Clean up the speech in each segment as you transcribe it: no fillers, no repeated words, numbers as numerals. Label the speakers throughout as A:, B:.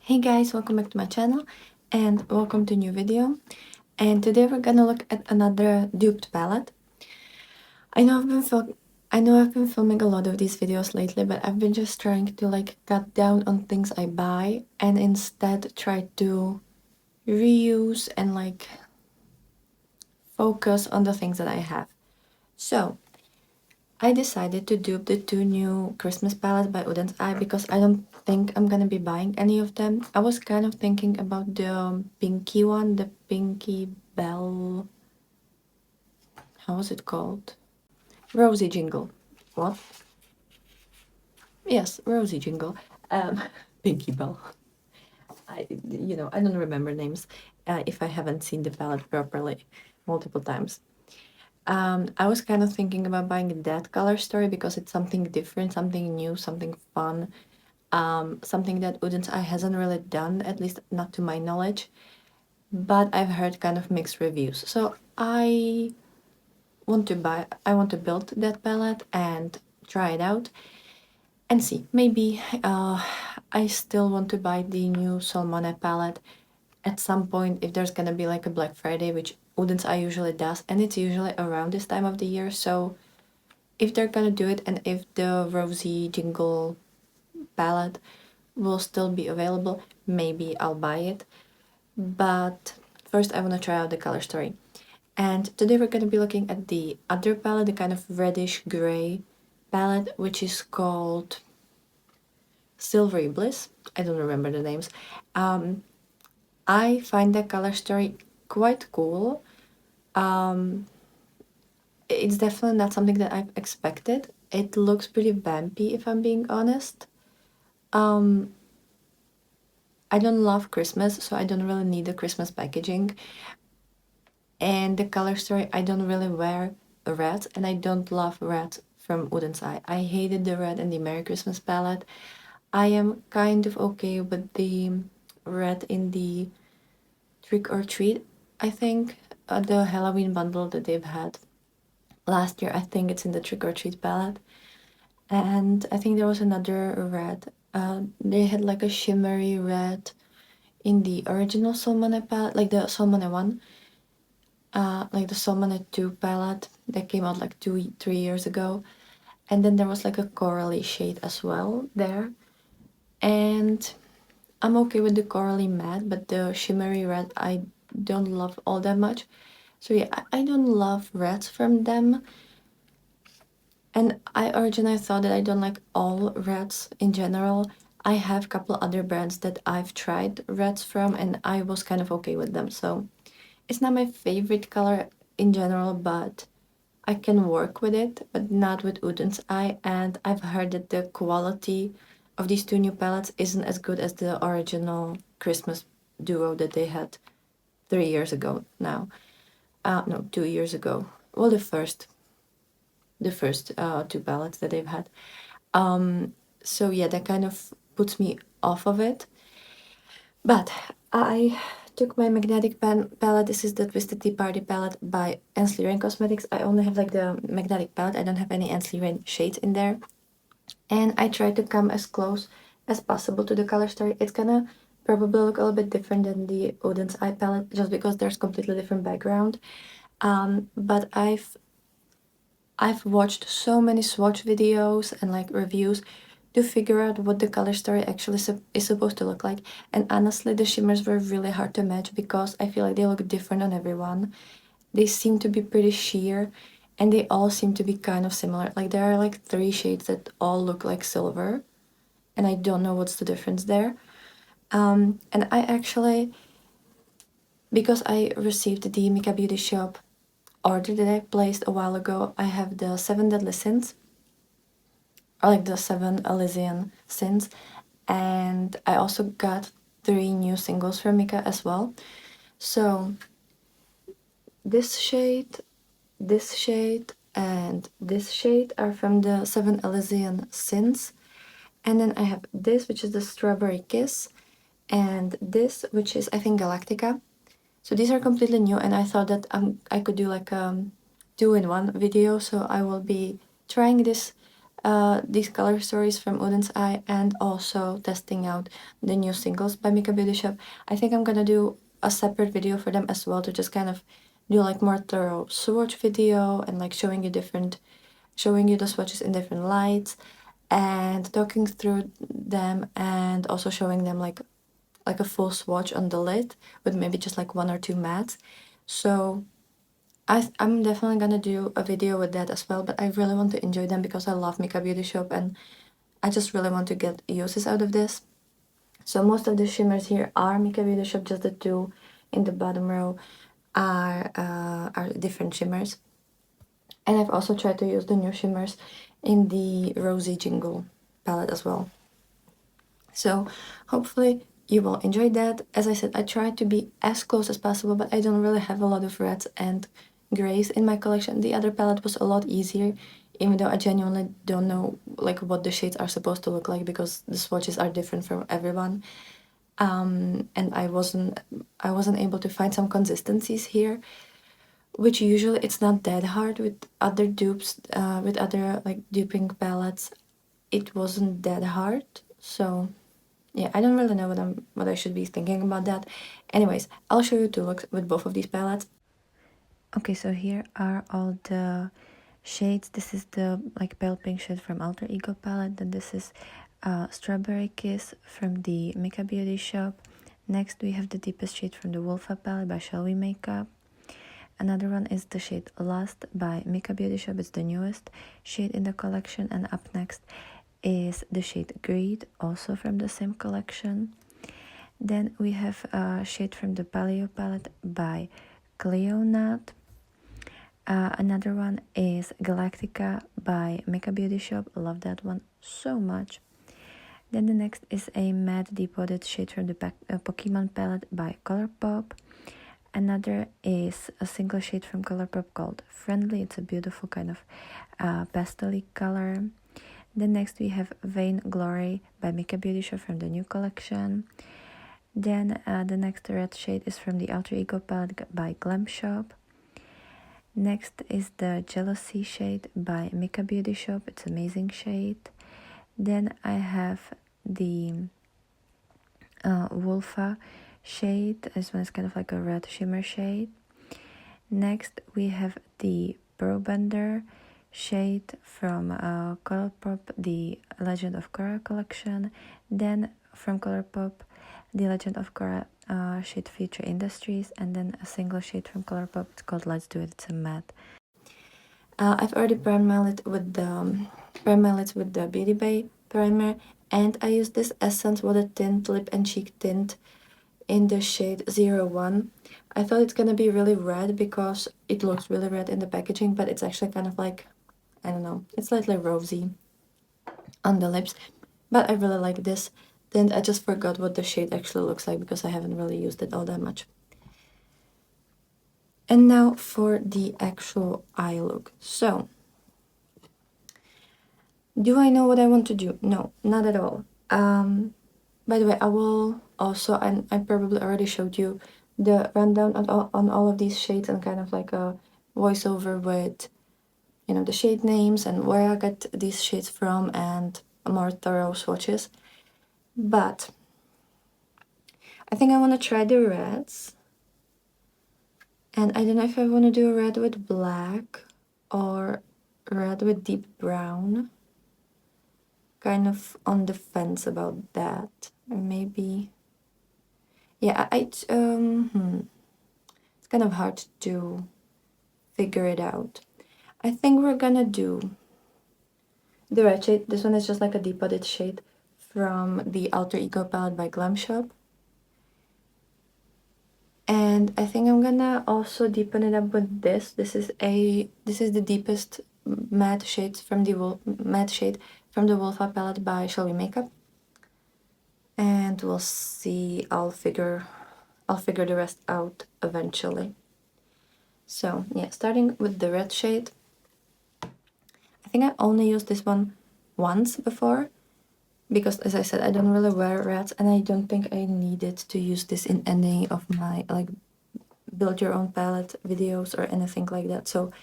A: Hey guys, welcome back to my channel and welcome to a new video. And today we're gonna look at another duped palette. I know I've been filming a lot of these videos lately, but I've been just trying to cut down on things I buy and instead try to reuse and focus on the things that I have. So I decided to dupe the two new Christmas palettes by Oden's Eye because I don't think I'm gonna be buying any of them. I was kind of thinking about the pinky one, the Pinky Bell. How was it called? Rosy Jingle. What? Yes, Rosy Jingle. Um, Pinky Bell. I don't remember names if I haven't seen the palette properly multiple times. I was kind of thinking about buying that color story because it's something different, something new, something fun, something that Oden's Eye hasn't really done, at least not to my knowledge. But I've heard kind of mixed reviews, so I want to build that palette and try it out and see. Maybe I still want to buy the new Salmone palette at some point if there's gonna be like a Black Friday, which Oden's Eye usually does, and it's usually around this time of the year. So if they're gonna do it and if the Rosy Jingle palette will still be available, maybe I'll buy it. But first I want to try out the color story. And today we're going to be looking at the other palette, the kind of reddish gray palette, which is called Silvery Bliss. I don't remember the names. I find the color story quite cool. It's definitely not something that I've expected. It looks pretty vampy, if I'm being honest. I don't love Christmas, so I don't really need the Christmas packaging. And the color story, I don't really wear red, and I don't love red from Oden's Eye. I hated the red in the Merry Christmas palette. I am kind of okay with the red in the Trick or Treat, I think. The Halloween bundle that they've had last year, I think it's in the Trick or Treat palette. And I think there was another red. They had like a shimmery red in the original Salmone palette, like the Salmone one. Like the Salmone 2 palette that came out like 3 years ago. And then there was like a corally shade as well there. And I'm okay with the corally matte, but the shimmery red I don't love all that much. So yeah, I don't love reds from them. And I originally thought that I don't like all reds in general. I have a couple other brands that I've tried reds from and I was kind of okay with them. So it's not my favorite color in general, but I can work with it, but not with Oden's Eye. And I've heard that the quality of these two new palettes isn't as good as the original Christmas duo that they had 3 years ago now. No, 2 years ago. Well, the first two palettes that they've had. So yeah, that kind of puts me off of it. But I took my magnetic pen palette. This is the Twisted Tea Party palette by Ansley Rain Cosmetics. I only have like the magnetic palette. I don't have any Ansley Rain shades in there. And I tried to come as close as possible to the color story. It's gonna probably look a little bit different than the Oden's Eye palette just because there's completely different background. But I've watched so many swatch videos and like reviews to figure out what the color story actually is supposed to look like. And honestly, the shimmers were really hard to match because I feel like they look different on everyone. They seem to be pretty sheer and they all seem to be kind of similar. Like there are like 3 shades that all look like silver and I don't know what's the difference there. And I actually, because I received the Micka Beauty Shop order that I placed a while ago, I have the 7 Deadly Sins, or like the 7 Elysian Sins, and I also got 3 new singles from Micka as well. So this shade, and this shade are from the 7 Elysian Sins. And then I have this, which is the Strawberry Kiss, and this, which is, I think, Galactica. So these are completely new, and I thought that I could do like a 2-in-1 video, so I will be trying this these color stories from Oden's Eye and also testing out the new singles by Micka Beauty Shop. I think I'm gonna do a separate video for them as well to just kind of do like more thorough swatch video and like showing you the swatches in different lights and talking through them and also showing them like a full swatch on the lid with maybe just like 1 or 2 mattes. So I'm definitely gonna do a video with that as well, but I really want to enjoy them because I love Micka Beauty Shop and I just really want to get uses out of this. So most of the shimmers here are Micka Beauty Shop, just the two in the bottom row are different shimmers. And I've also tried to use the new shimmers in the Rosy Jingle palette as well. So hopefully you will enjoy that. As I said, I tried to be as close as possible, but I don't really have a lot of reds and grays in my collection. The other palette was a lot easier, even though I genuinely don't know like what the shades are supposed to look like because the swatches are different from everyone. And I wasn't able to find some consistencies here, which usually it's not that hard with other dupes, with other like duping palettes. It wasn't that hard, so yeah, I don't really know what I should be thinking about that. Anyways, I'll show you two looks with both of these palettes. Okay, so here are all the shades. This is the like pale pink shade from Alterego palette. Then this is Strawberry Kiss from the Micka Beauty Shop. Next we have the deepest shade from the Wulfa palette by Shall We Makeup. Another one is the shade Lust by Micka Beauty Shop. It's the newest shade in the collection. And up next is the shade Greed, also from the same collection. Then we have a shade from the Paleo palette by Cleonat. Another one is Galactica by Micka Beauty Shop. Love that one so much. Then the next is a matte deep wooded shade from the Pokemon palette by Colourpop. Another is a single shade from Colourpop called Friendly. It's a beautiful kind of pastel-y color. Then next we have Vain Glory by Micka Beauty Shop from the new collection. Then the next red shade is from the Alterego palette by Glamshop. Next is the Jealousy shade by Micka Beauty Shop. It's an amazing shade. Then I have the Wulfa shade. This one is kind of like a red shimmer shade. Next we have the Probender shade from Colourpop, the Legend of Korra collection. Then from Colourpop, the Legend of Korra shade Future Industries, and then a single shade from Colourpop. It's called Let's Do It. It's a matte. I've already primed my lids with the Beauty Bay primer, and I use this Essence Water Tint Lip and Cheek Tint in the shade 01. I thought it's gonna be really red because it looks really red in the packaging, but it's actually kind of like, I don't know, it's slightly rosy on the lips. But I really like this tint. I just forgot what the shade actually looks like because I haven't really used it all that much. And now for the actual eye look. So, do I know what I want to do? No, not at all. By the way, I will also, and I probably already showed you the rundown on all of these shades and kind of like a voiceover with, you know, the shade names and where I got these shades from and more thorough swatches. But I think I want to try the reds. And I don't know if I want to do a red with black or red with deep brown. Kind of on the fence about that. Or maybe, yeah, it's kind of hard to figure it out. I think we're gonna do the red shade. This one is just like a deep wooded shade from the Alterego palette by Glamshop. And I think I'm gonna also deepen it up with this. This is the deepest matte shade from the Wulfa palette by Shall We Makeup. And we'll see. I'll figure the rest out eventually. So yeah, starting with the red shade. I think I only used this one once before because, as I said, I don't really wear reds and I don't think I needed to use this in any of my like build your own palette videos or anything like that. So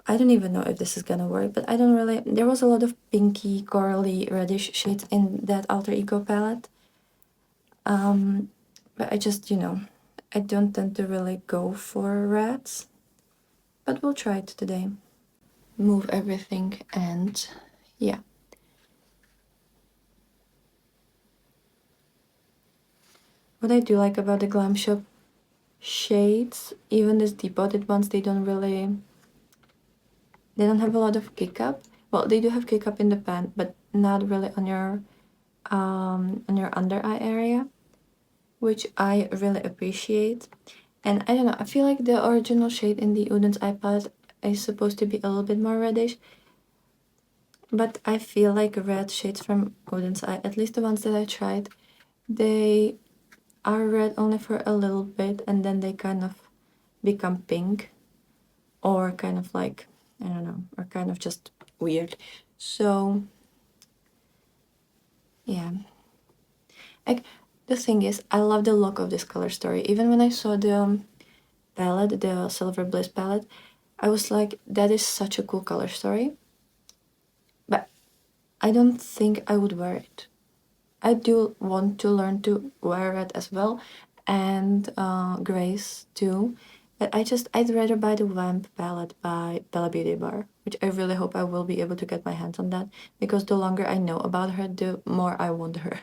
A: I don't even know if this is gonna work, but I don't really... There was a lot of pinky, corally, reddish shades in that Alter Ego palette. But I just, you know, I don't tend to really go for reds. But we'll try it today. Move everything and yeah. What I do like about the Glamshop shades, even these depotted ones, they don't have a lot of kick up. Well, they do have kick up in the pan, but not really on your under eye area, which I really appreciate. And I don't know, I feel like the original shade in the Uden's eye palette is supposed to be a little bit more reddish, but I feel like red shades from Uden's eye, at least the ones that I tried, they are red only for a little bit and then they kind of become pink, or kind of like, I don't know, or kind of just weird. So yeah, like the thing is, I love the look of this color story. Even when I saw the palette, the Silver Bliss palette, I was like, that is such a cool color story, but I don't think I would wear it. I do want to learn to wear it as well, and grays too. But I'd rather buy the Vamp palette by Bella Beauty Bar, which I really hope I will be able to get my hands on that, because the longer I know about her, the more I want her.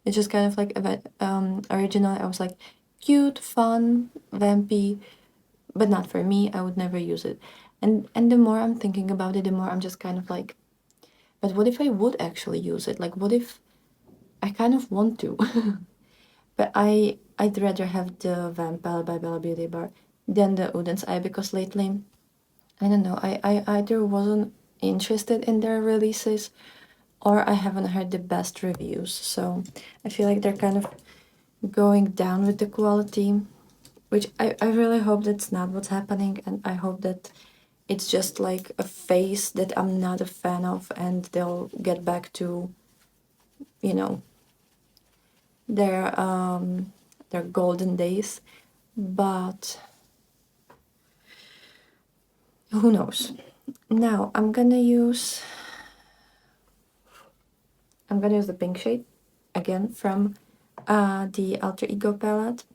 A: It's just kind of like originally I was like, cute, fun, vampy, but not for me. I would never use it. And the more I'm thinking about it, the more I'm just kind of like, but what if I would actually use it? Like, what if I kind of want to? But I'd rather have the Vamp palette by Bella Beauty Bar than the Uden's Eye, because lately, I don't know, I either wasn't interested in their releases or I haven't heard the best reviews. So I feel like they're kind of going down with the quality, which I really hope that's not what's happening, and I hope that it's just like a phase that I'm not a fan of and they'll get back to, you know, their golden days. But who knows? Now I'm gonna use the pink shade again from the Alter Ego palette.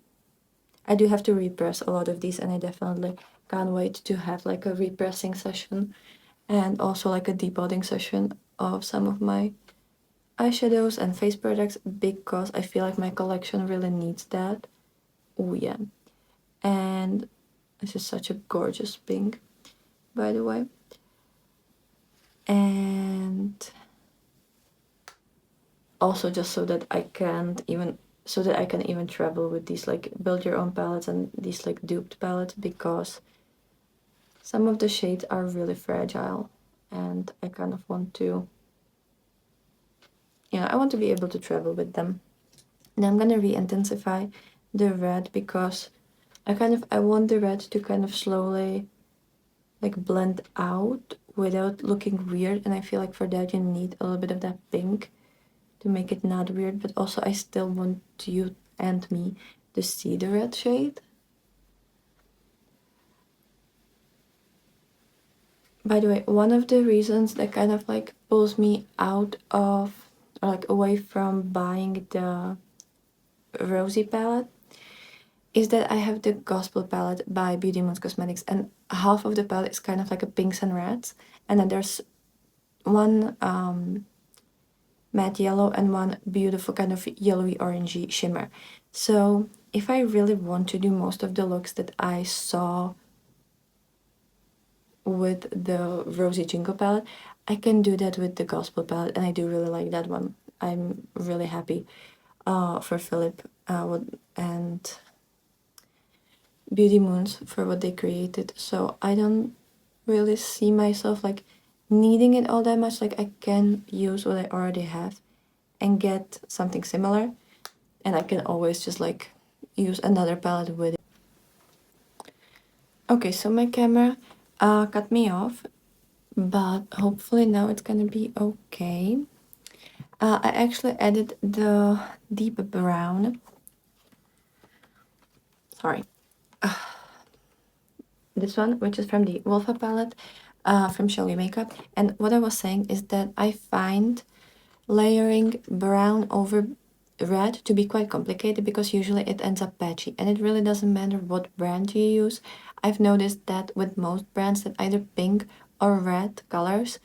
A: I do have to repress a lot of these, and I definitely can't wait to have like a repressing session and also like a depotting session of some of my eyeshadows and face products, because I feel like my collection really needs that. Oh yeah. And this is such a gorgeous pink, by the way. And also just so that I can even travel with these like build your own palettes and these like duped palettes, because some of the shades are really fragile and I kind of want to, I want to be able to travel with them. And I'm gonna re-intensify the red, because I want the red to kind of slowly like blend out without looking weird, and I feel like for that you need a little bit of that pink to make it not weird, but also I still want you and me to see the red shade. By the way, one of the reasons that kind of like pulls me out of, or like away from buying the Rosy palette, is that I have the Gospel palette by Beauty Moons Cosmetics, and half of the palette is kind of like a pinks and reds, and then there's one matte yellow and one beautiful kind of yellowy orangey shimmer. So if I really want to do most of the looks that I saw with the Rosy Jingle palette, I can do that with the Gospel palette, and I do really like that one. I'm really happy for Philip and Beauty Moons for what they created. So I don't really see myself like needing it all that much. Like, I can use what I already have and get something similar, and I can always just like use another palette with it. Okay, so my camera cut me off, but hopefully now it's gonna be okay. I actually added the deep brown, sorry, this one, which is from the Wulfa palette. from Showy Makeup. And what I was saying is that I find layering brown over red to be quite complicated because usually it ends up patchy, and it really doesn't matter what brand you use. I've noticed that with most brands that either pink or red colors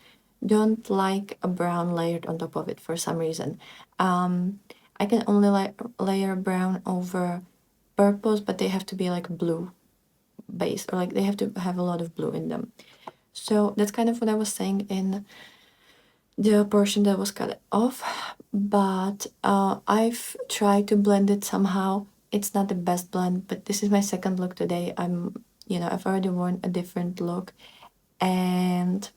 A: don't like a brown layered on top of it for some reason. I can only layer brown over purples, but they have to be like blue base, or like they have to have a lot of blue in them. So that's kind of what I was saying in the portion that was cut off, but I've tried to blend it somehow. It's not the best blend, but this is my second look today. I've already worn a different look, and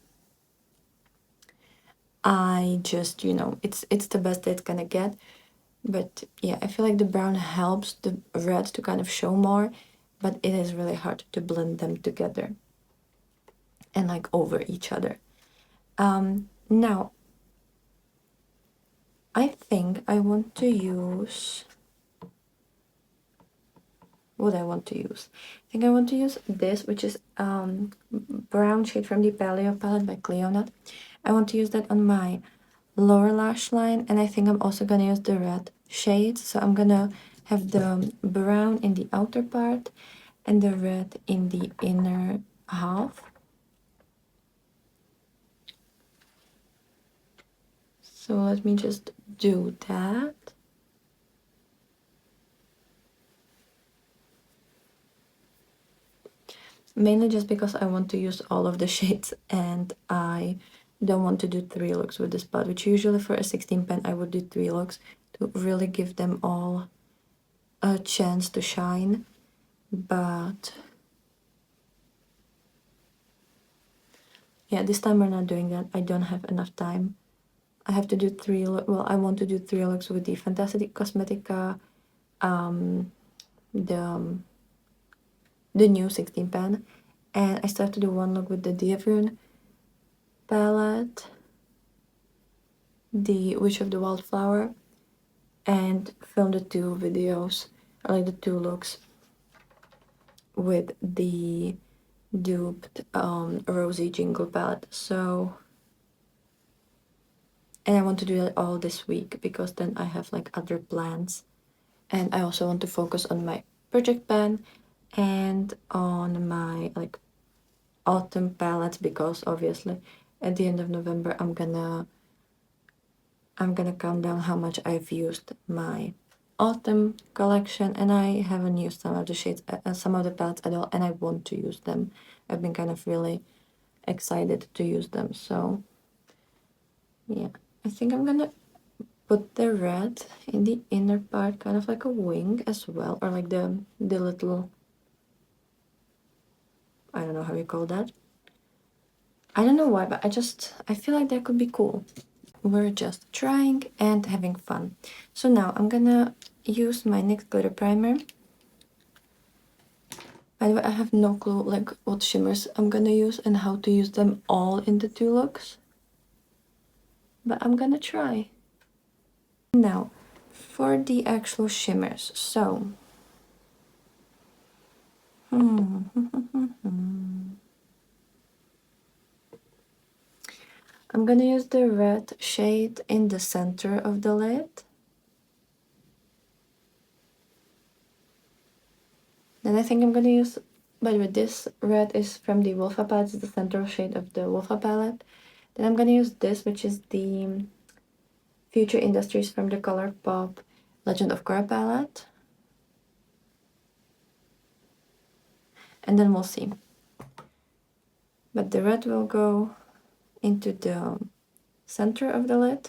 A: I just, it's the best that it's gonna get. But yeah, I feel like the brown helps the red to kind of show more, but it is really hard to blend them together and like over each other. Now, I think I want to use what I want to use. I think I want to use this, which is brown shade from the Paleo palette by Cleonut. I want to use that on my lower lash line, and I think I'm also gonna use the red shades. So I'm gonna have the brown in the outer part and the red in the inner half. So let me just do that. Mainly just because I want to use all of the shades, and I don't want to do 3 looks with this palette, which usually for a 16 pen I would do 3 looks to really give them all a chance to shine. But yeah, this time we're not doing that. I don't have enough time. I have to do 3 well, I want to do 3 looks with the Fantastic Cosmetica, the new 16 pen, and I still have to do 1 look with the Diavrune palette, the Witch of the Wildflower, and film the 2 videos, or like the 2 looks with the duped Rosy Jingle palette. So, and I want to do that all this week because then I have like other plans, and I also want to focus on my project pan and on my like autumn palettes, because obviously at the end of November I'm gonna count down how much I've used my autumn collection, and I haven't used some of the shades, some of the palettes at all, and I want to use them. I've been kind of really excited to use them. So yeah, I think I'm gonna put the red in the inner part, kind of like a wing as well, or like the little, I don't know how you call that. I don't know why, but I feel like that could be cool. We're just trying and having fun. So now I'm gonna use my NYX glitter primer. By the way, I have no clue like what shimmers I'm gonna use and how to use them all in the 2 looks, but I'm gonna try. Now, for the actual shimmers, so I'm gonna use the red shade in the center of the lid. Then I think I'm gonna use, by the way, this red is from the Wulfa palette, it's the central shade of the Wulfa palette. Then I'm gonna use this, which is the Future Industries from the ColourPop Legend of Korra palette. And then we'll see. But the red will go into the center of the lid.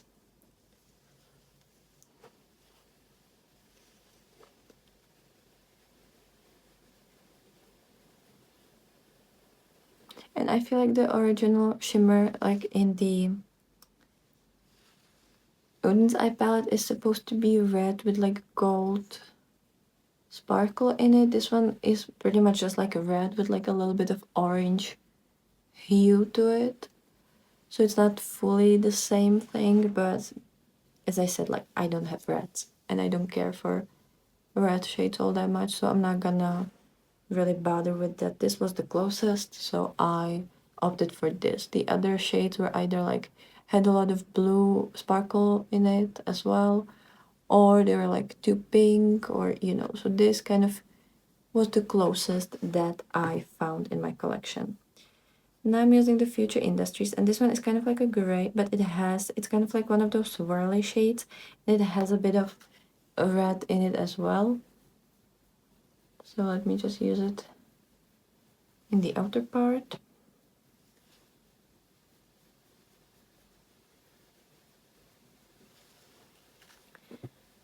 A: And I feel like the original shimmer, like in the Oden's Eye palette, is supposed to be red with like gold sparkle in it. This one is pretty much just like a red with like a little bit of orange hue to it. So it's not fully the same thing, but as I said, like I don't have reds and I don't care for red shades all that much, so I'm not gonna really bother with that. This was the closest, so I opted for this. The other shades were either like had a lot of blue sparkle in it as well, or they were like too pink, or you know, so this kind of was the closest that I found in my collection. Now I'm using the Future Industries, and this one is kind of like a gray, but it's kind of like one of those swirly shades. It has a bit of red in it as well. So let me just use it in the outer part.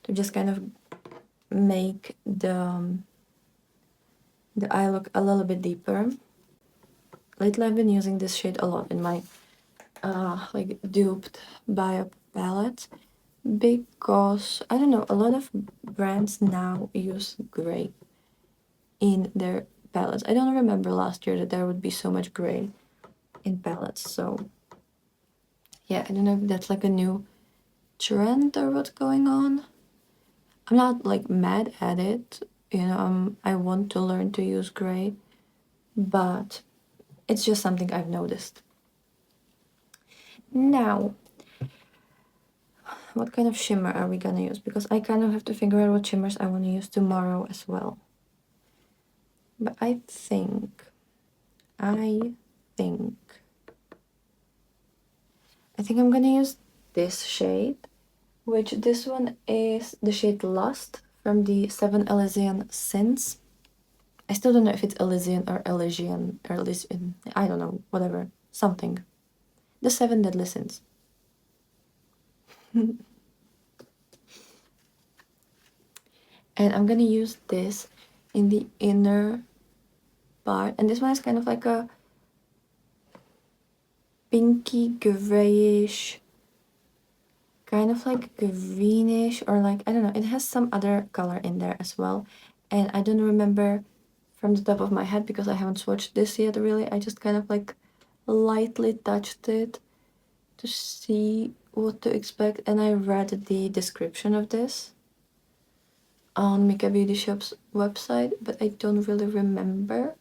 A: To just kind of make the eye look a little bit deeper. Lately I've been using this shade a lot in my like duped bio palettes, because I don't know, a lot of brands now use gray in their palettes. I don't remember last year that there would be so much gray in palettes, so yeah, I don't know if that's like a new trend or what's going on. I'm not like mad at it, you know, I want to learn to use gray, but it's just something I've noticed. Now, what kind of shimmer are we gonna use? Because I kind of have to figure out what shimmers I want to use tomorrow as well. But I think I'm gonna use this shade, which this one is the shade Lust from the 7 Elysian Sins. I still don't know if it's Elysian or Elysian, I don't know, whatever, something. The 7 Deadly Sins. And I'm gonna use this in the inner part, and this one is kind of like a pinky grayish, kind of like greenish, or like, I don't know, it has some other color in there as well, and I don't remember from the top of my head because I haven't swatched this yet really. I just kind of like lightly touched it to see what to expect, and I read the description of this on Micka Beauty Shop's website, but I don't really remember.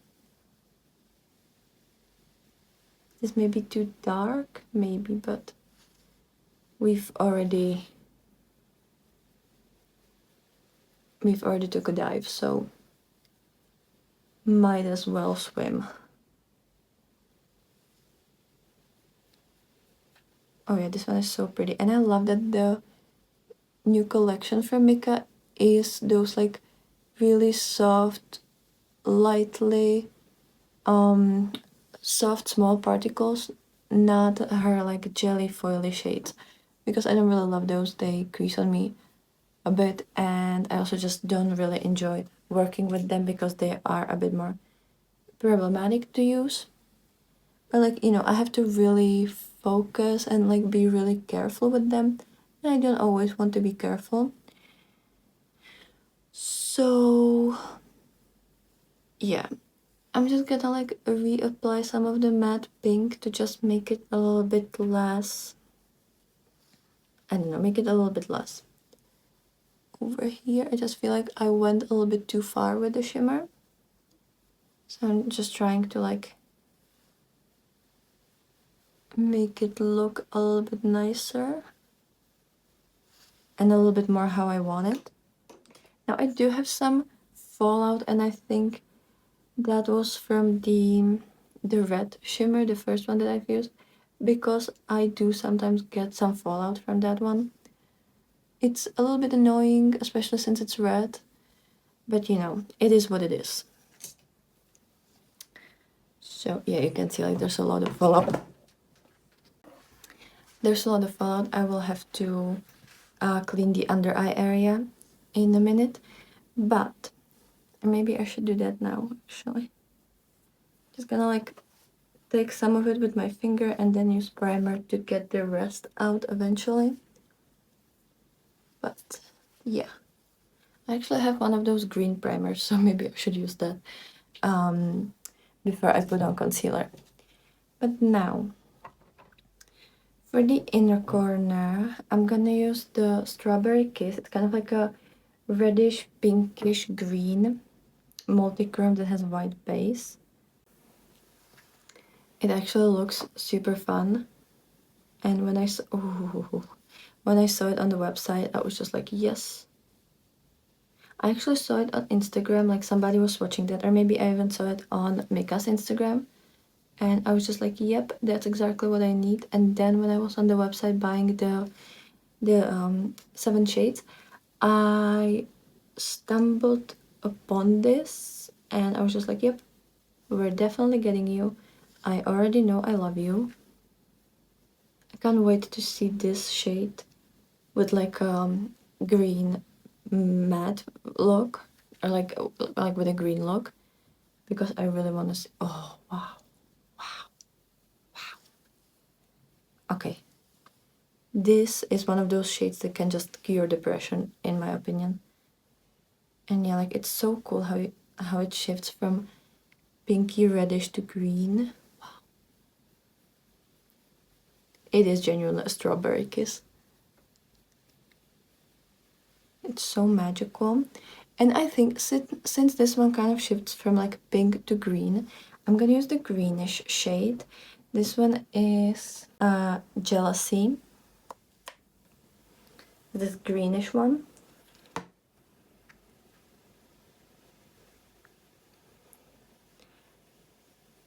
A: This may be too dark, maybe, but we've already took a dive, so might as well swim. Oh yeah, this one is so pretty, and I love that the new collection from Micka is those like really soft, lightly soft small particles, not her like jelly foily shades, because I don't really love those. They crease on me a bit, and I also just don't really enjoy working with them because they are a bit more problematic to use. But like, you know, I have to really focus and like be really careful with them, and I don't always want to be careful. So yeah, I'm just gonna like reapply some of the matte pink to just make it a little bit less, I don't know, make it a little bit less. Over here, I just feel like I went a little bit too far with the shimmer. So I'm just trying to like make it look a little bit nicer and a little bit more how I want it. Now I do have some fallout, and I think that was from the red shimmer, the first one that I've used, because I do sometimes get some fallout from that one. It's a little bit annoying, especially since it's red, but you know, it is what it is. So yeah, you can see like there's a lot of fallout. I will have to clean the under eye area in a minute, but maybe I should do that now actually. Just gonna like take some of it with my finger and then use primer to get the rest out eventually. But yeah, I actually have one of those green primers, so maybe I should use that before I put on concealer. But now, for the inner corner, I'm gonna use the Strawberry Kiss. It's kind of like a reddish, pinkish green multi-chrome that has white base. It actually looks super fun. And when when I saw it on the website, I was just like, yes. I actually saw it on Instagram, like somebody was watching that, or maybe I even saw it on Micka's Instagram. And I was just like, yep, that's exactly what I need. And then when I was on the website buying the 7 shades, I stumbled upon this and I was just like, yep, we're definitely getting you. I already know I love you. I can't wait to see this shade with like green matte look, or like with a green look, because I really want to see. Oh wow, okay. This is one of those shades that can just cure depression, in my opinion. And yeah, like it's so cool how it shifts from pinky reddish to green. It is genuinely a strawberry kiss. It's so magical. And I think since this one kind of shifts from like pink to green, I'm gonna use the greenish shade. This one is Jealousy. This greenish one.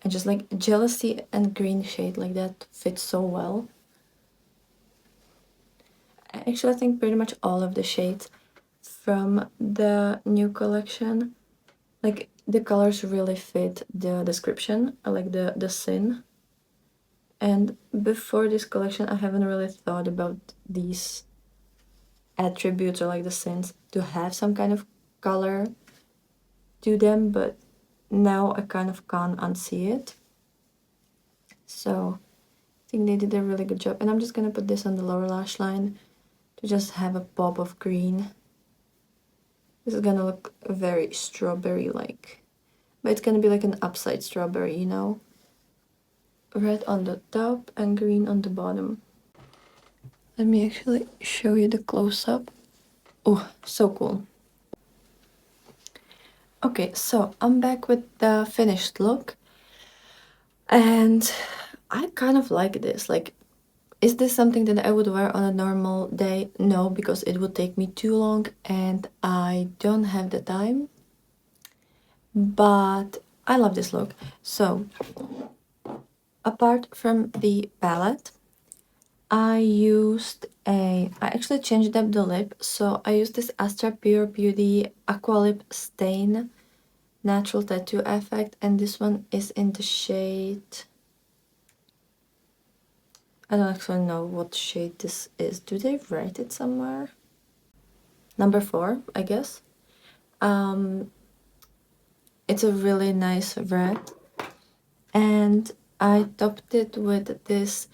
A: And just like Jealousy and green shade, like that fits so well. Actually, I think pretty much all of the shades from the new collection, like the colors really fit the description, like the sin. And before this collection, I haven't really thought about these attributes or like the sins to have some kind of color to them, but now I kind of can't unsee it. So I think they did a really good job. And I'm just gonna put this on the lower lash line to just have a pop of green. This is gonna look very strawberry-like. But it's gonna be like an upside strawberry, you know? Red on the top and green on the bottom. Let me actually show you the close-up. Oh, so cool. Okay, so I'm back with the finished look. And I kind of like this. Like, is this something that I would wear on a normal day? No, because it would take me too long and I don't have the time. But I love this look. So, apart from the palette, I actually changed up the lip. So I used this Astra Pure Beauty Aqua Lip Stain Natural Tattoo Effect. And this one is in the shade... I don't actually know what shade this is. Do they write it somewhere? Number 4, I guess. It's a really nice red. And I topped it with this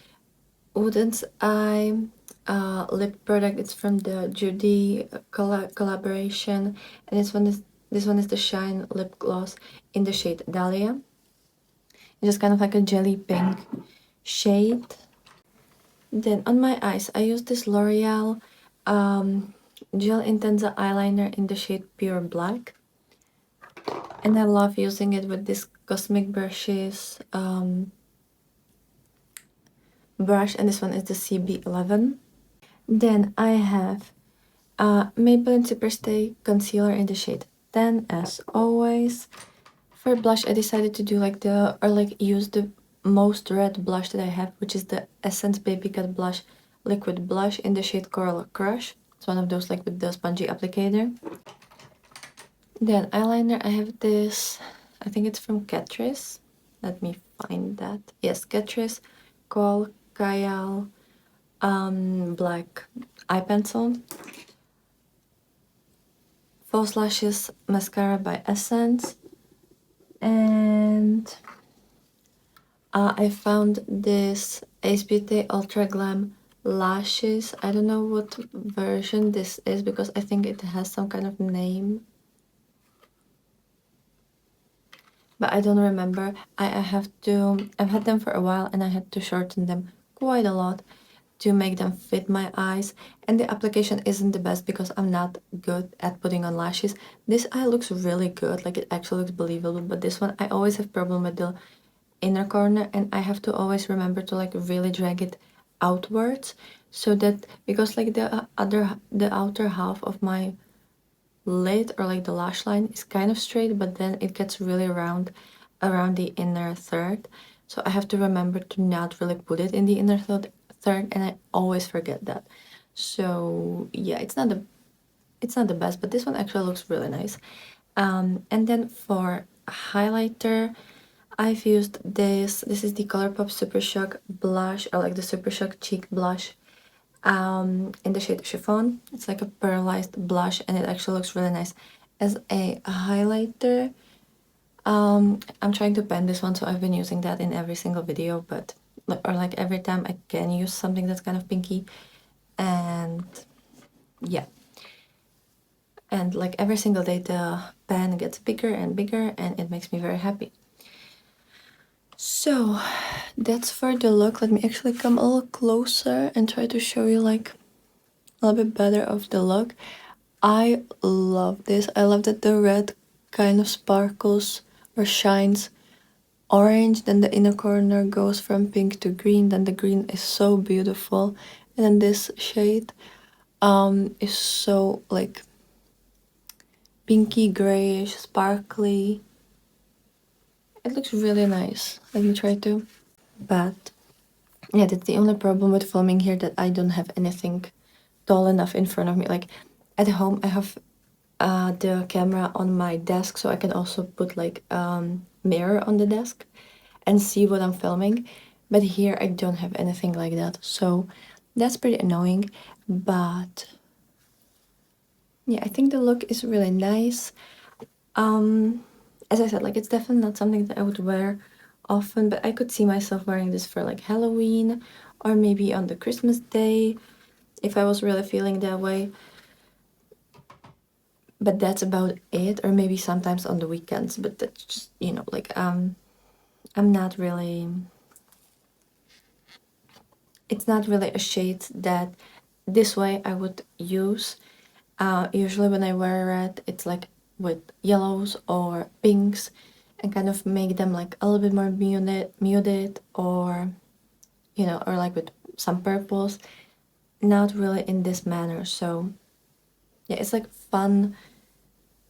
A: Oden's Eye lip product. It's from the Judy collaboration. And this one is the Shine Lip Gloss in the shade Dahlia. It's just kind of like a jelly pink shade. Then on my eyes, I use this L'Oreal Gel Intensa eyeliner in the shade Pure Black. And I love using it with this Cosmic Brushes brush, and this one is the CB11. Then I have Maybelline Superstay Concealer in the shade 10, as always. For blush, I decided to do use the most red blush that I have, which is the Essence Baby Cut Blush Liquid Blush in the shade Coral Crush. It's one of those like with the spongy applicator. Then eyeliner, I have this, I think it's from Catrice. Let me find that. Yes, Catrice Kohl Kajal Black Eye Pencil. False Lashes Mascara by Essence. And I found this Ace Beauty Ultra Glam Lashes. I don't know what version this is because I think it has some kind of name. But I don't remember. I've had them for a while and I had to shorten them quite a lot to make them fit my eyes. And the application isn't the best because I'm not good at putting on lashes. This eye looks really good, like it actually looks believable. But this one, I always have problem with the inner corner, and I have to always remember to like really drag it outwards, so that, because like the outer half of my lid, or like the lash line, is kind of straight, but then it gets really round around the inner third. So I have to remember to not really put it in the inner third, and I always forget that. So yeah, it's not the best, but this one actually looks really nice. And then for highlighter, I've used this. This is the ColourPop Super Shock blush, or like the Super Shock cheek blush, in the shade Chiffon. It's like a pearlized blush, and it actually looks really nice as a highlighter. I'm trying to pen this one, so I've been using that in every single video, but or like every time I can use something that's kind of pinky, and yeah. And like every single day the pen gets bigger and bigger, and it makes me very happy. So that's for the look. Let me actually come a little closer and try to show you like a little bit better of the look. I love this. I love that the red kind of sparkles or shines orange, then the inner corner goes from pink to green, then the green is so beautiful, and then this shade is so like pinky grayish, sparkly. It looks really nice. Let me try to. But yeah, that's the only problem with filming here, that I don't have anything tall enough in front of me. Like at home I have the camera on my desk, so I can also put like mirror on the desk and see what I'm filming. But here I don't have anything like that, so that's pretty annoying. But yeah, I think the look is really nice. As I said, like it's definitely not something that I would wear often, but I could see myself wearing this for like Halloween, or maybe on the Christmas day if I was really feeling that way. But that's about it, or maybe sometimes on the weekends, but that's just, you know, like I'm not really, it's not really a shade that this way I would use. Usually when I wear red, it's like with yellows or pinks, and kind of make them like a little bit more muted, or you know, or like with some purples. Not really in this manner. So yeah, it's like fun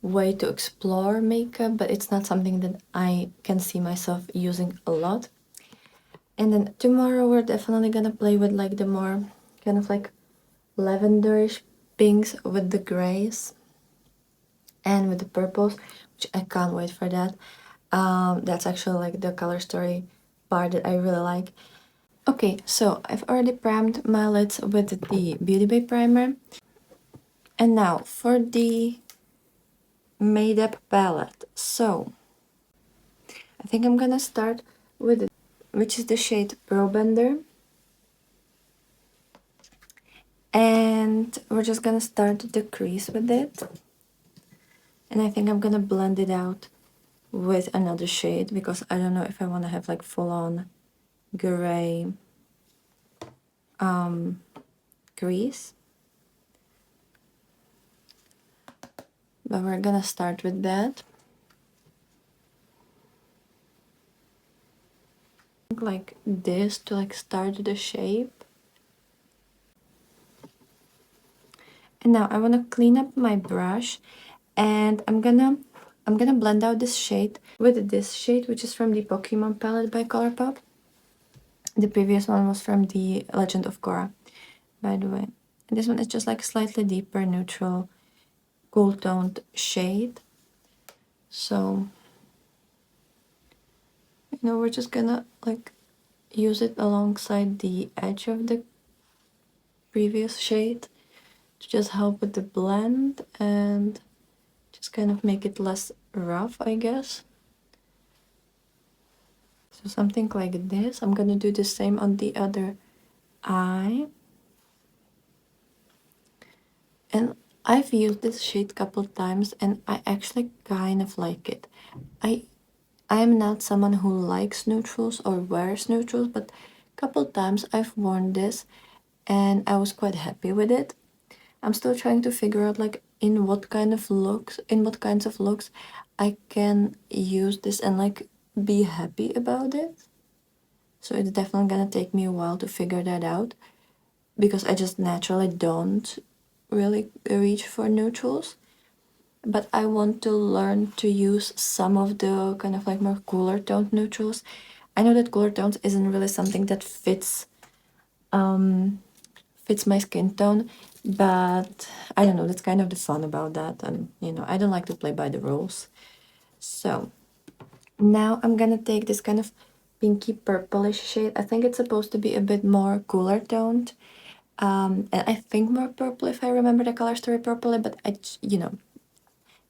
A: way to explore makeup, but it's not something that I can see myself using a lot. And then tomorrow we're definitely gonna play with like the more kind of like lavenderish pinks with the grays and with the purples, which I can't wait for that. That's actually like the color story part that I really like. Okay, so I've already primed my lids with the Beauty Bay primer. And now for the Made Up palette. So I think I'm gonna start with it, which is the shade Probender. And we're just gonna start the crease with it. And I think I'm gonna blend it out with another shade, because I don't know if I want to have like full-on gray crease. But we're gonna start with that. Like this to like start the shape. And now I want to clean up my brush, and I'm gonna blend out this shade with this shade, which is from the Pokemon palette by ColourPop. The previous one was from the Legend of Korra, by the way. And this one is just like slightly deeper, neutral, cool toned shade. So, you know, we're just gonna like use it alongside the edge of the previous shade to just help with the blend and just kind of make it less rough, I guess. So something like this. I'm gonna do the same on the other eye. And I've used this shade a couple times, and I actually kind of like it. I'm not someone who likes neutrals or wears neutrals, but a couple times I've worn this and I was quite happy with it. I'm still trying to figure out like in what kinds of looks I can use this and like be happy about it. So it's definitely gonna take me a while to figure that out, because I just naturally don't really reach for neutrals. But I want to learn to use some of the kind of like more cooler toned neutrals. I know that cooler tones isn't really something that fits my skin tone, but I don't know, that's kind of the fun about that. And you know, I don't like to play by the rules. So now I'm gonna take this kind of pinky purplish shade. I think it's supposed to be a bit more cooler toned. And I think more purple if I remember the color story properly, but you know,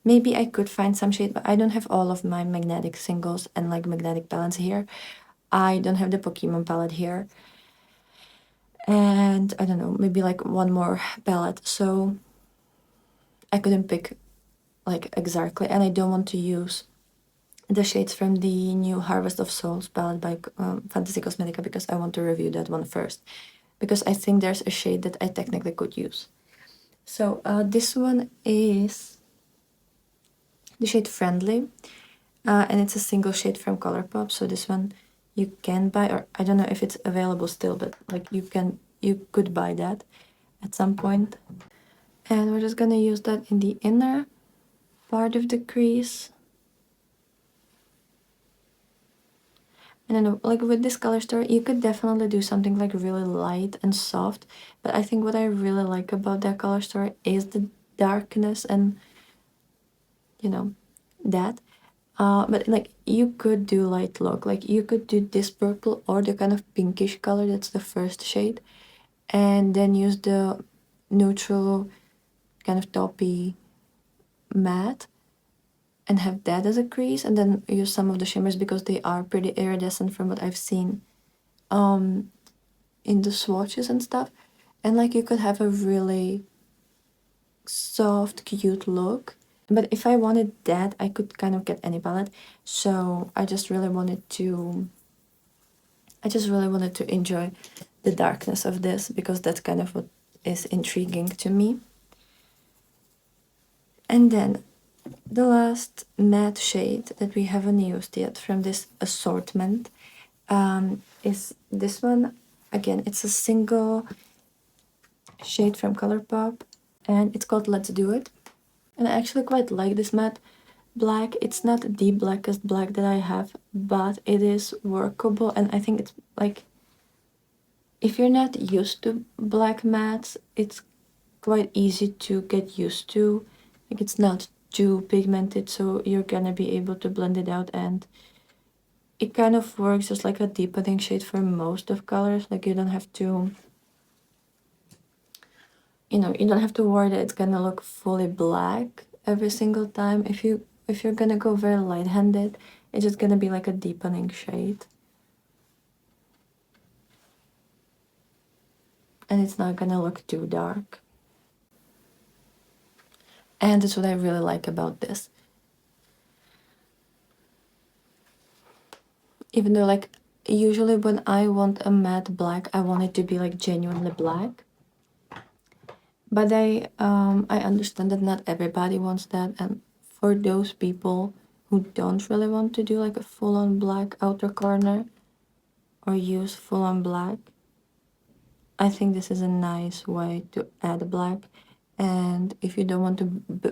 A: maybe I could find some shade, but I don't have all of my magnetic singles and like magnetic palettes here. I don't have the Pokemon palette here. And I don't know, maybe like one more palette. So I couldn't pick like exactly, and I don't want to use the shades from the new Harvest of Souls palette by Fantasy Cosmetica, because I want to review that one first, because I think there's a shade that I technically could use. So this one is the shade Friendly, and it's a single shade from Colourpop. So this one you can buy, or I don't know if it's available still, but like you could buy that at some point. And we're just gonna use that in the inner part of the crease. And then like with this color story, you could definitely do something like really light and soft, but I think what I really like about that color story is the darkness and you know that. But like you could do light look, like you could do this purple or the kind of pinkish color, that's the first shade, and then use the neutral kind of taupey matte and have that as a crease, and then use some of the shimmers because they are pretty iridescent from what I've seen in the swatches and stuff. And like you could have a really soft, cute look. But if I wanted that, I could kind of get any palette. So I just really wanted to enjoy the darkness of this, because that's kind of what is intriguing to me. And then the last matte shade that we haven't used yet from this assortment is this one. Again, it's a single shade from Colourpop, and it's called Let's Do It. And I actually quite like this matte black. It's not the blackest black that I have, but it is workable, and I think it's like, if you're not used to black mattes, it's quite easy to get used to. Like it's not too pigmented, so you're gonna be able to blend it out, and it kind of works just like a deepening shade for most of colors. Like you don't have to, you don't have to worry that it's gonna look fully black every single time. If you're gonna go very light-handed, it's just gonna be like a deepening shade. And it's not gonna look too dark. And that's what I really like about this. Even though like usually when I want a matte black, I want it to be like genuinely black. But I understand that not everybody wants that, and for those people who don't really want to do like a full-on black outer corner or use full-on black, I think this is a nice way to add black. And if you don't want to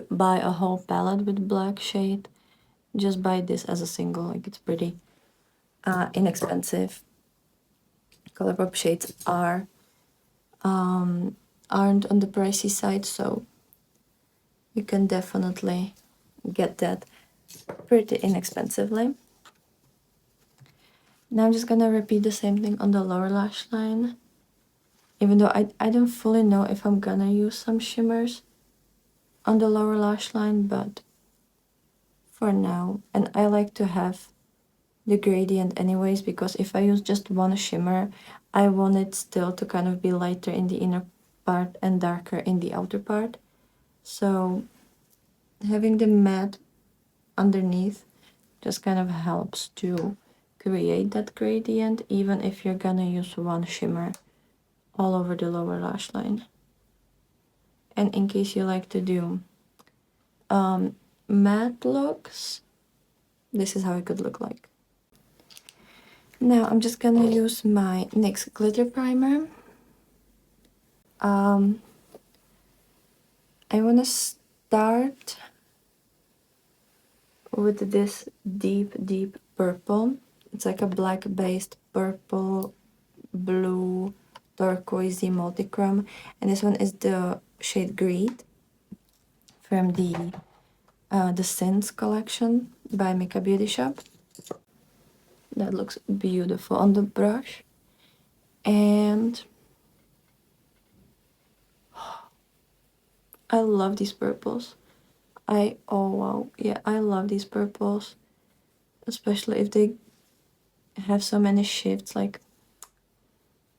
A: buy a whole palette with black shade, just buy this as a single. Like it's pretty inexpensive. Colourpop shades aren't on the pricey side, so you can definitely get that pretty inexpensively. Now I'm just gonna repeat the same thing on the lower lash line, even though I don't fully know if I'm gonna use some shimmers on the lower lash line, but for now. And I like to have the gradient anyways, because if I use just one shimmer, I want it still to kind of be lighter in the inner part and darker in the outer part. So having the matte underneath just kind of helps to create that gradient, even if you're gonna use one shimmer all over the lower lash line. And in case you like to do matte looks, this is how it could look like. Now I'm just gonna use my NYX glitter primer. I wanna start with this deep purple. It's like a black based purple, blue, turquoisey multichrome, and this one is the shade Greed from the Scents collection by Micka Beauty Shop. That looks beautiful on the brush. And I love these purples. Oh wow, yeah, I love these purples, especially if they have so many shifts. Like,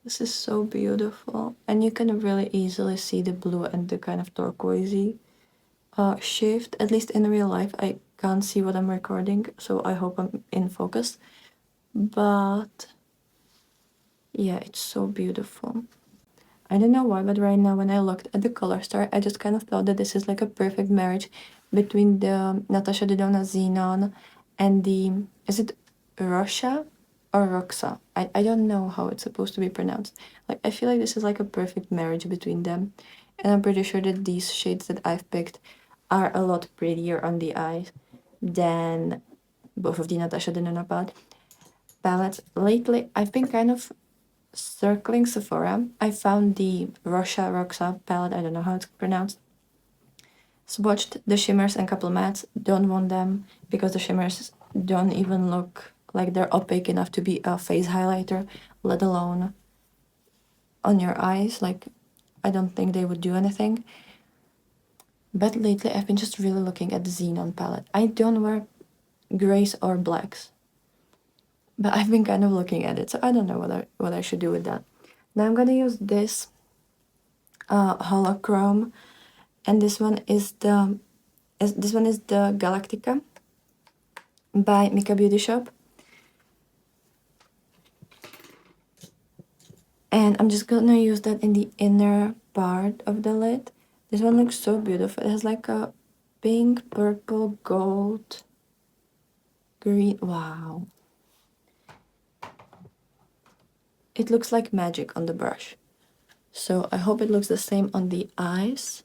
A: this is so beautiful, and you can really easily see the blue and the kind of turquoisey shift. At least in real life, I can't see what I'm recording, so I hope I'm in focus. But yeah, it's so beautiful. I don't know why, but right now when I looked at the color star, I just kind of thought that this is like a perfect marriage between the Natasha Denona Xenon and the, is it Russia or Roxa? I don't know how it's supposed to be pronounced. Like, I feel like this is like a perfect marriage between them. And I'm pretty sure that these shades that I've picked are a lot prettier on the eyes than both of the Natasha Denona palettes. Lately, I've been kind of circling Sephora. I found the Russia Roxa palette, I don't know how it's pronounced. Swatched the shimmers and couple mattes, don't want them because the shimmers don't even look like they're opaque enough to be a face highlighter, let alone on your eyes. Like, I don't think they would do anything. But lately I've been just really looking at the Xenon palette. I don't wear grays or blacks, but I've been kind of looking at it, so I don't know what I should do with that. Now I'm gonna use this holochrome, and this one is the Galactica by Micka Beauty Shop. And I'm just gonna use that in the inner part of the lid. This one looks so beautiful. It has like a pink, purple, gold, green. Wow. It looks like magic on the brush. So I hope it looks the same on the eyes.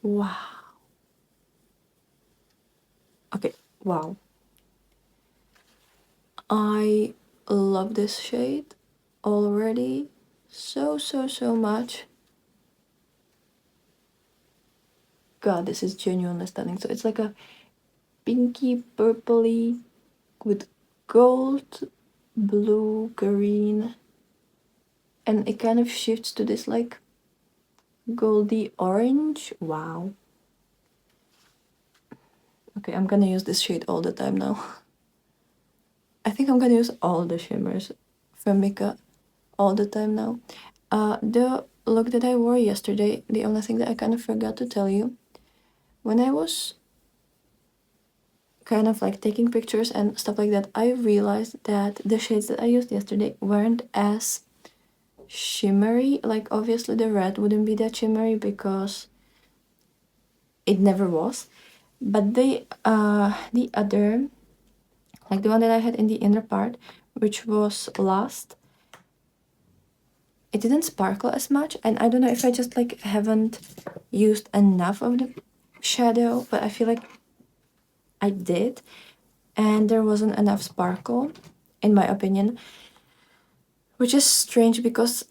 A: Wow. Okay, wow. I love this shade already so much. God, this is genuinely stunning. So it's like a pinky purpley with gold, blue, green, and it kind of shifts to this like goldy orange. Wow. Okay, I'm gonna use this shade all the time now. I think I'm gonna use all the shimmers from Micka all the time now. The look that I wore yesterday, the only thing that I kind of forgot to tell you, when I was kind of like taking pictures and stuff like that, I realized that the shades that I used yesterday weren't as shimmery. Like, obviously the red wouldn't be that shimmery because it never was, but the other, like the one that I had in the inner part, which was Last, it didn't sparkle as much. And I don't know if I just like haven't used enough of the shadow, but I feel like I did, and there wasn't enough sparkle in my opinion, which is strange because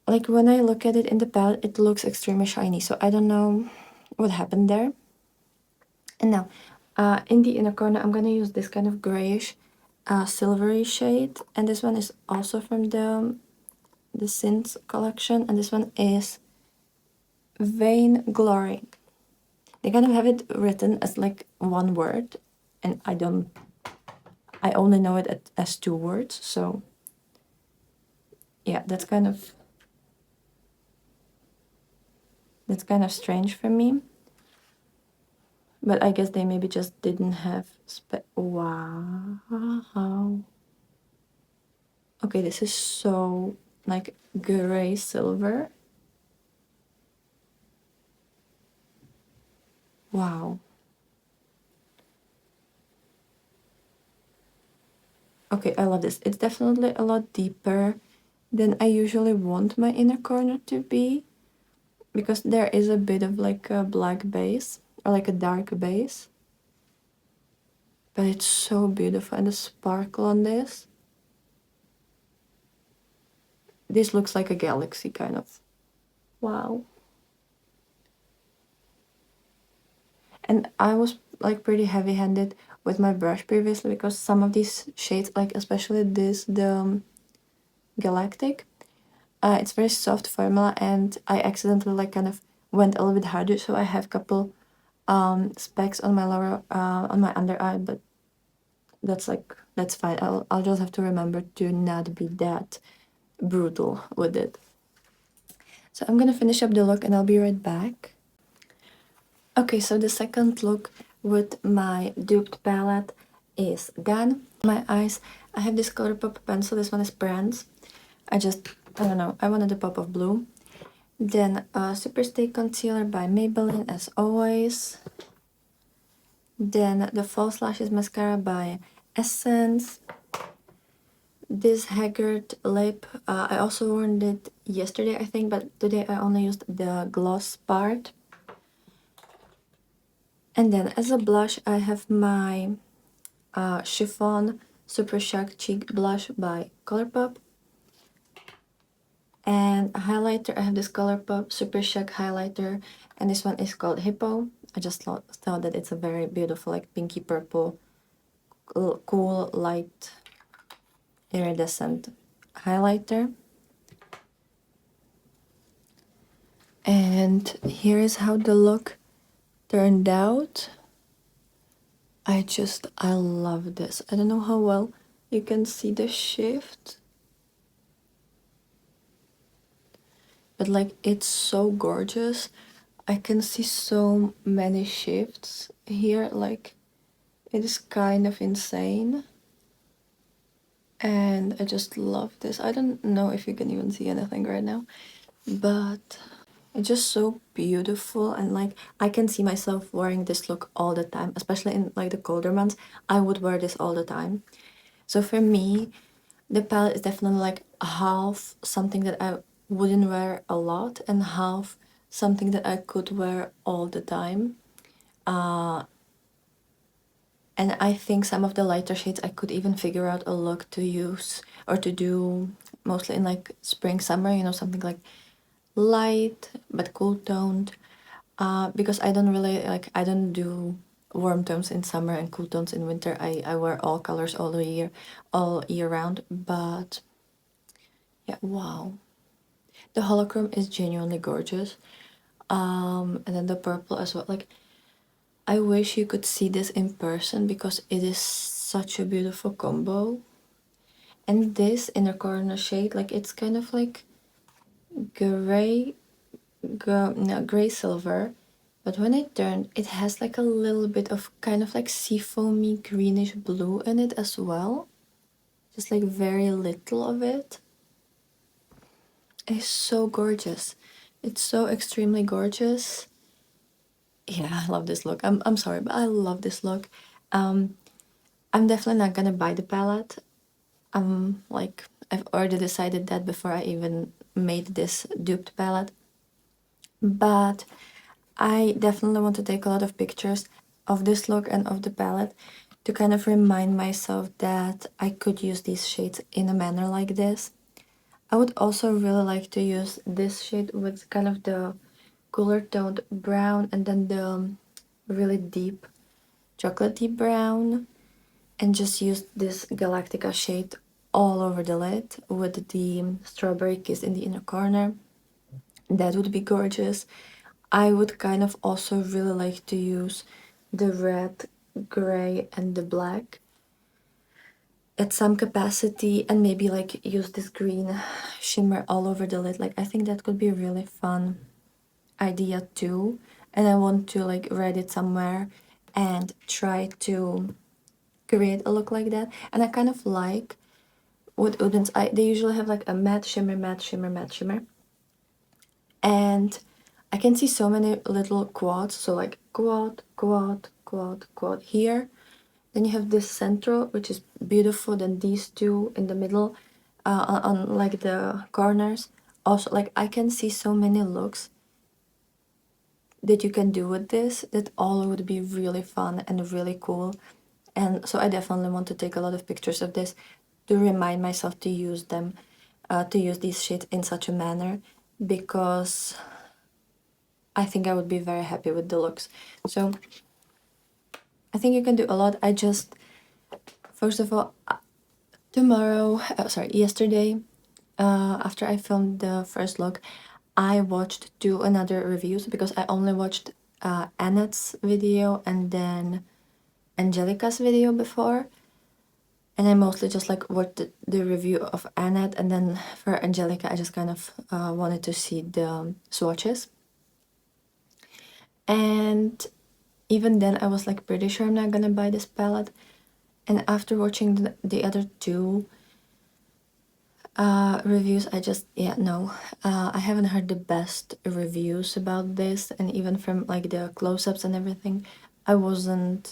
A: like when I look at it in the palette, it looks extremely shiny. So I don't know what happened there. And now in the inner corner, I'm gonna use this kind of grayish silvery shade, and this one is also from the Synths collection, and this one is Vain Glory. They kind of have it written as like one word, and I only know it as two words, so yeah, that's kind of strange for me. But I guess they maybe just didn't have wow. Okay, this is so like gray silver. Wow. Okay, I love this. It's definitely a lot deeper than I usually want my inner corner to be, because there is a bit of like a black base or like a dark base. But it's so beautiful, and the sparkle on this. This looks like a galaxy, kind of. Wow. And I was like pretty heavy-handed with my brush previously, because some of these shades, like especially this, the Galactic, it's very soft formula, and I accidentally like kind of went a little bit harder, so I have a couple specks on my lower on my under eye, but that's fine. I'll just have to remember to not be that brutal with it. So I'm gonna finish up the look and I'll be right back. Okay, so the second look with my duped palette is done. My eyes, I have this Colourpop pencil. This one is Brands. I don't know, I wanted a pop of blue. Then Super Stay Concealer by Maybelline, as always. Then the False Lashes Mascara by Essence. This Haggard lip, I also worn it yesterday, I think, but today I only used the gloss part. And then as a blush, I have my Chiffon Super Shock Cheek Blush by Colourpop. And a highlighter, I have this Colourpop Super Shock highlighter, and this one is called Hippo. I just thought that it's a very beautiful, like pinky purple, cool, light, iridescent highlighter. And here is how the look turned out. I love this. I don't know how well you can see the shift, but like it's so gorgeous. I can see so many shifts here, like it is kind of insane. And I just love this. I don't know if you can even see anything right now, but it's just so beautiful, and like I can see myself wearing this look all the time, especially in like the colder months. I would wear this all the time. So for me, the palette is definitely like half something that I wouldn't wear a lot, and half something that I could wear all the time. And I think some of the lighter shades I could even figure out a look to use or to do mostly in like spring, summer, you know, something like light but cool toned. Because I don't really like, I don't do warm tones in summer and cool tones in winter. I wear all colors all year round. But yeah, wow. The holochrome is genuinely gorgeous. And then the purple as well. Like, I wish you could see this in person because it is such a beautiful combo. And this inner corner shade, like it's kind of like gray, no, gray silver. But when it turned, it has like a little bit of kind of like seafoamy greenish blue in it as well. Just like very little of it. It's so gorgeous. It's so extremely gorgeous. Yeah, I love this look. I'm sorry, but I love this look. I'm definitely not gonna buy the palette. Like I've already decided that before I even made this duped palette. But I definitely want to take a lot of pictures of this look and of the palette to kind of remind myself that I could use these shades in a manner like this. I would also really like to use this shade with kind of the cooler toned brown and then the really deep chocolatey brown, and just use this Galactica shade all over the lid with the strawberry kiss in the inner corner. That would be gorgeous. I would kind of also really like to use the red, gray, and the black at some capacity, and maybe like use this green shimmer all over the lid. Like I think that could be a really fun idea too. And I want to like write it somewhere and try to create a look like that. And I kind of like with Udens, they usually have like a matte shimmer, matte shimmer, matte shimmer. And I can see so many little quads, so like quad, quad, quad, quad here. Then you have this central, which is beautiful. Then these two in the middle, on like the corners. Also, like I can see so many looks that you can do with this that all would be really fun and really cool. And so I definitely want to take a lot of pictures of this to remind myself to use them, to use these shades in such a manner, because I think I would be very happy with the looks. So I think you can do a lot. I just, first of all, yesterday, after I filmed the first look, I watched two another reviews because I only watched Annette's video and then Angelica's video before. And I mostly just like watched the review of Annette, and then for Angelica I just kind of wanted to see the swatches. And even then I was like pretty sure I'm not gonna buy this palette. And after watching the other two reviews, I just, yeah, no. I haven't heard the best reviews about this, and even from like the close-ups and everything, I wasn't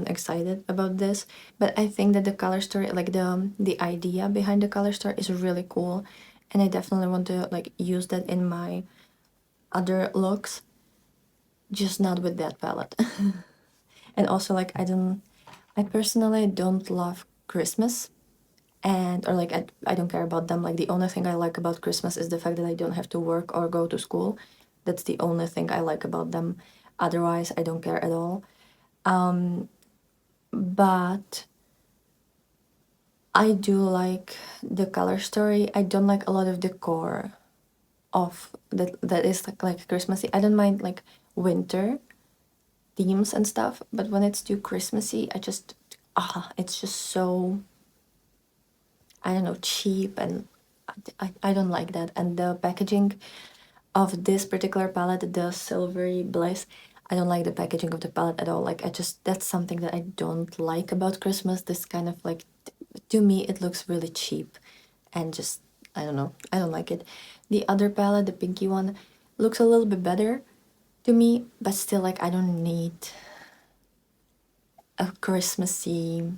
A: excited about this. But I think that the color story, like the idea behind the color story is really cool, and I definitely want to like use that in my other looks, just not with that palette. And also, like, I personally don't love Christmas, and or like I don't care about them. Like the only thing I like about Christmas is the fact that I don't have to work or go to school. That's the only thing I like about them. Otherwise I don't care at all. But I do like the color story. I don't like a lot of decor of that is like Christmassy. I don't mind like winter themes and stuff, but when it's too Christmassy, I just it's just so, I don't know, cheap, and I don't like that. And the packaging of this particular palette, the Silvery Bliss, I don't like the packaging of the palette at all. Like, that's something that I don't like about Christmas. This kind of like, to me, it looks really cheap and just, I don't know, I don't like it. The other palette, the pinky one, looks a little bit better to me, but still, like, I don't need a Christmassy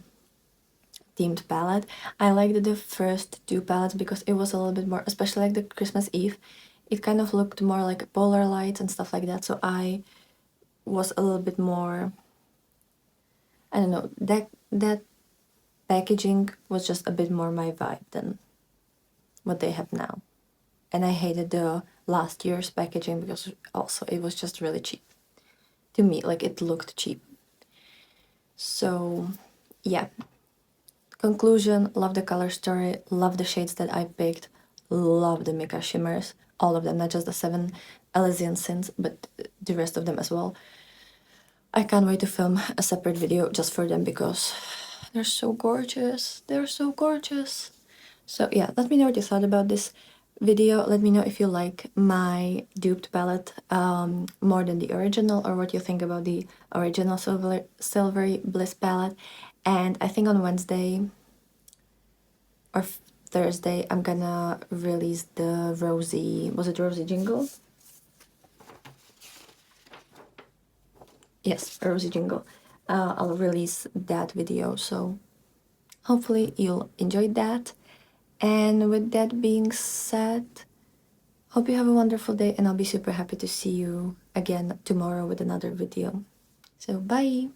A: themed palette. I liked the first two palettes because it was a little bit more, especially like the Christmas Eve, it kind of looked more like polar lights and stuff like that. So I was a little bit more, I don't know, that packaging was just a bit more my vibe than what they have now. And I hated the last year's packaging because also it was just really cheap. To me, like, it looked cheap. So yeah. Conclusion, love the color story, love the shades that I picked, love the Micka shimmers, all of them, not just the 7 Elysian Sins, but the rest of them as well. I can't wait to film a separate video just for them because they're so gorgeous. They're so gorgeous. So yeah, let me know what you thought about this video. Let me know if you like my duped palette more than the original, or what you think about the original Silvery Bliss palette. And I think on Wednesday or Thursday I'm gonna release the Rosy, was it Rosy Jingle? Yes, a Rosy Jingle. I'll release that video, so hopefully you'll enjoy that. And with that being said, hope you have a wonderful day, and I'll be super happy to see you again tomorrow with another video. So bye!